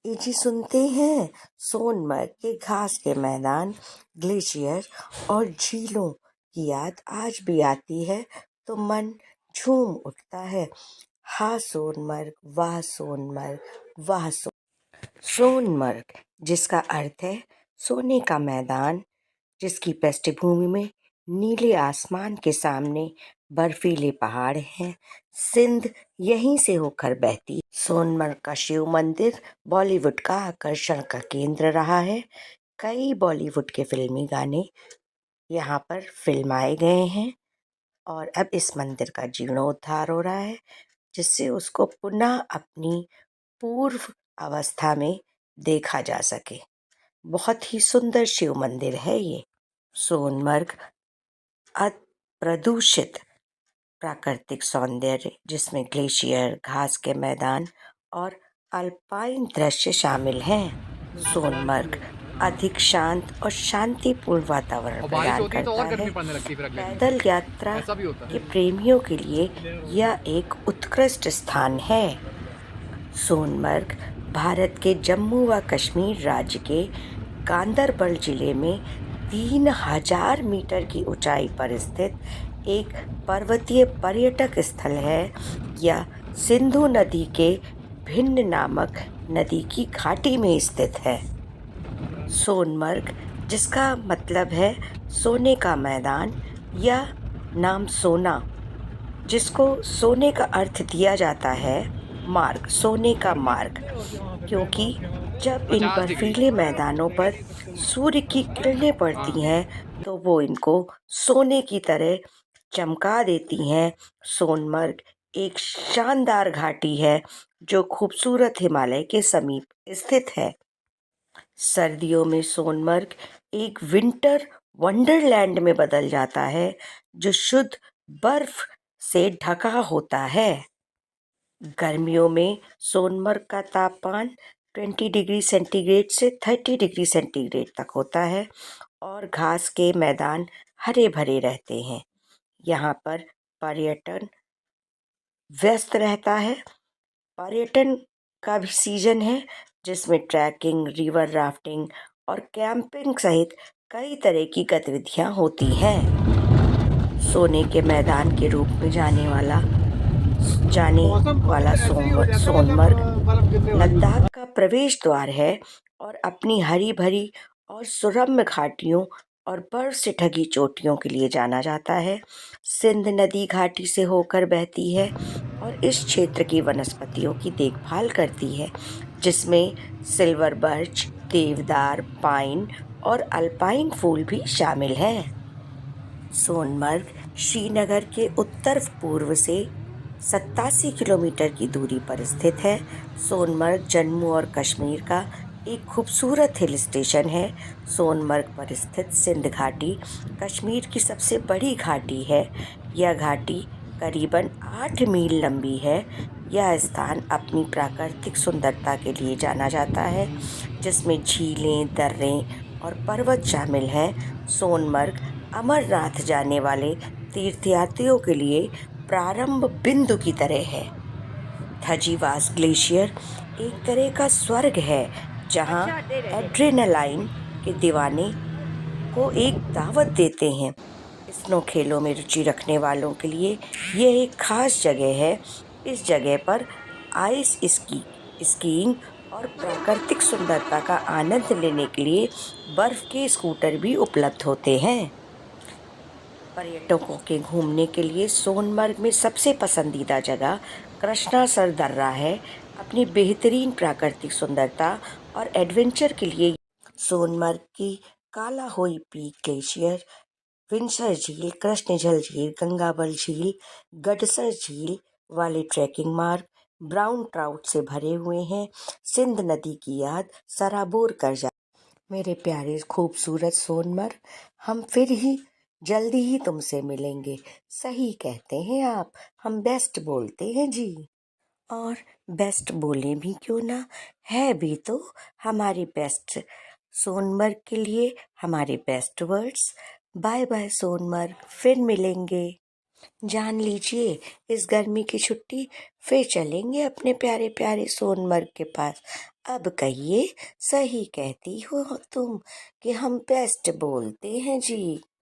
ये जी सुनते हैं सोनमर्ग के घास के मैदान, ग्लेशियर और झीलों की याद आज भी आती है तो मन झूम उठता है। हा सोनमर्ग, वाह सोनमर्ग, वाह सोनमर्ग, जिसका अर्थ है सोने का मैदान, जिसकी पृष्ठभूमि में नीले आसमान के सामने बर्फीले पहाड़ हैं। सिंध यहीं से होकर बहती है। सोनमर्ग का शिव मंदिर बॉलीवुड का आकर्षण का केंद्र रहा है। कई बॉलीवुड के फिल्मी गाने यहाँ पर फिल्माए गए हैं और अब इस मंदिर का जीर्णोद्धार हो रहा है, जिससे उसको पुनः अपनी पूर्व अवस्था में देखा जा सके। बहुत ही सुंदर शिव मंदिर है ये। सोनमर्ग अप्रदूषित प्राकृतिक सौंदर्य, जिसमें ग्लेशियर, घास के मैदान और अल्पाइन दृश्य शामिल हैं। सोनमर्ग अधिक शांत और शांतिपूर्ण वातावरण प्रदान करता है। पैदल यात्रा के प्रेमियों के लिए यह एक उत्कृष्ट स्थान है। सोनमर्ग भारत के जम्मू व कश्मीर राज्य के गांदरबल जिले में 3000 मीटर की ऊंचाई पर स्थित एक पर्वतीय पर्यटक स्थल है। यह सिंधु नदी के भिन्न नामक नदी की घाटी में स्थित है। सोनमर्ग, जिसका मतलब है सोने का मैदान या नाम सोना, जिसको सोने का अर्थ दिया जाता है मार्ग, सोने का मार्ग, क्योंकि जब इन बर्फीले मैदानों पर सूर्य की किरणें पड़ती हैं तो वो इनको सोने की तरह चमका देती हैं। सोनमर्ग एक शानदार घाटी है जो खूबसूरत हिमालय के समीप स्थित है। सर्दियों में सोनमर्ग एक विंटर वंडरलैंड में बदल जाता है, जो शुद्ध बर्फ से ढका होता है। गर्मियों में सोनमर्ग का तापमान 20 डिग्री सेंटीग्रेड से 30 डिग्री सेंटीग्रेड तक होता है और घास के मैदान हरे भरे रहते हैं। यहाँ पर पर्यटन व्यस्त रहता है। पर्यटन का भी सीजन है, जिसमें ट्रैकिंग, रिवर राफ्टिंग और कैंपिंग सहित कई तरह की गतिविधियाँ होती हैं। सोने के मैदान के रूप में जाने वाला सोनमर्ग लद्दाख का प्रवेश द्वार है और अपनी हरी भरी और सुरम्य घाटियों और बर्फ से ढकी चोटियों के लिए जाना जाता है। सिंध नदी घाटी से होकर बहती है और इस क्षेत्र की वनस्पतियों की देखभाल करती है, जिसमें सिल्वर बर्च, देवदार, पाइन और अल्पाइन फूल भी शामिल हैं। सोनमर्ग श्रीनगर के उत्तर पूर्व से 87 किलोमीटर की दूरी पर स्थित है। सोनमर्ग जम्मू और कश्मीर का एक खूबसूरत हिल स्टेशन है। सोनमर्ग पर स्थित सिंध घाटी कश्मीर की सबसे बड़ी घाटी है। यह घाटी करीबन 8 मील लंबी है। यह स्थान अपनी प्राकृतिक सुंदरता के लिए जाना जाता है, जिसमें झीलें, दर्रे और पर्वत शामिल हैं। सोनमर्ग अमरनाथ जाने वाले तीर्थयात्रियों के लिए प्रारंभ बिंदु की तरह है। थजीवास ग्लेशियर एक तरह का स्वर्ग है, जहां एड्रेनालाइन के दीवाने को एक दावत देते हैं। स्नो खेलों में रुचि रखने वालों के लिए यह एक खास जगह है। इस जगह पर आइस स्कीइंग और प्राकृतिक सुंदरता का आनंद लेने के लिए बर्फ के स्कूटर भी उपलब्ध होते हैं। पर्यटकों के घूमने के लिए सोनमर्ग में सबसे पसंदीदा जगह कृष्णासर दर्रा है। अपनी बेहतरीन प्राकृतिक सुंदरता और एडवेंचर के लिए सोनमर्ग की कालाहोई पीक ग्लेशियर, विंसर झील, कृष्णजल झील, गंगाबल झील, गडसर झील वाले ट्रैकिंग मार्ग ब्राउन ट्राउट से भरे हुए हैं। सिंध नदी की याद सराबोर कर जा। मेरे प्यारे खूबसूरत सोनमर्ग, हम फिर ही जल्दी ही तुमसे मिलेंगे। सही कहते हैं आप, हम बेस्ट बोलते हैं जी। और बेस्ट बोले भी क्यों ना, है भी तो हमारी बेस्ट। सोनमर्ग के लिए हमारे best words. Bye bye Sonamarg, फिर मिलेंगे। जान लीजिए, इस गर्मी की छुट्टी फिर चलेंगे अपने प्यारे प्यारे सोनमर्ग के पास। अब कहिए, सही कहती हो तुम कि हम बेस्ट बोलते हैं जी।